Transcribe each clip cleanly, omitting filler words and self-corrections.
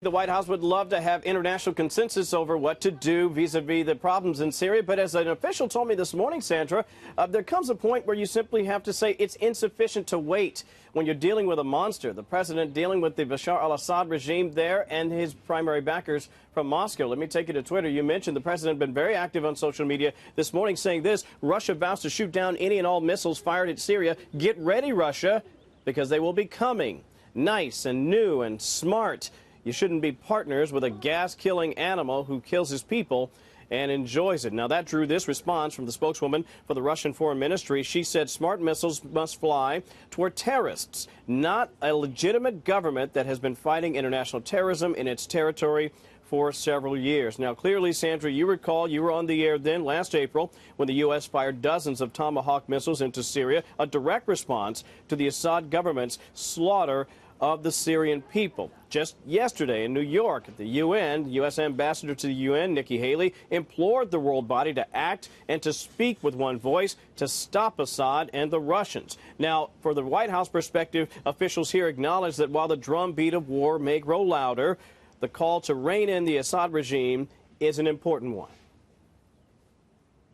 The White House would love to have international consensus over what to do vis-a-vis the problems in Syria. But as an official told me this morning, Sandra, there comes a point where you simply have to say it's insufficient to wait when you're dealing with a monster. The president dealing with the Bashar al-Assad regime there and his primary backers from Moscow. Let me take you to Twitter. You mentioned the president been very active on social media this morning saying this: Russia vows to shoot down any and all missiles fired at Syria. Get ready, Russia, because they will be coming. Nice and new and smart. You shouldn't be partners with a gas-killing animal who kills his people and enjoys it. Now, that drew this response from the spokeswoman for the Russian Foreign Ministry. She said smart missiles must fly toward terrorists, not a legitimate government that has been fighting international terrorism in its territory for several years. Now, clearly, Sandra, you recall you were on the air then last April when the U.S. fired dozens of Tomahawk missiles into Syria, a direct response to the Assad government's slaughter of the Syrian people. Just yesterday in New York at the UN, the U.S. ambassador to the UN, Nikki Haley, implored the world body to act and to speak with one voice to stop Assad and the Russians. Now, for the White House perspective, officials here acknowledge that while the drumbeat of war may grow louder, the call to rein in the Assad regime is an important one.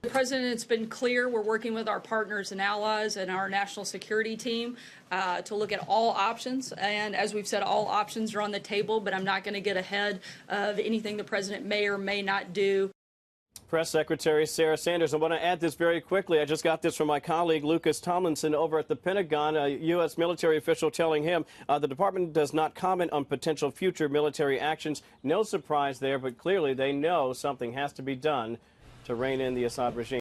The president's been clear. We're working with our partners and allies and our national security team to look at all options. And as we've said, all options are on the table, but I'm not going to get ahead of anything the president may or may not do. Press Secretary Sarah Sanders. I want to add this very quickly. I just got this from my colleague Lucas Tomlinson over at the Pentagon, a U.S. military official telling him the department does not comment on potential future military actions. No surprise there, but clearly they know something has to be done to rein in the Assad regime.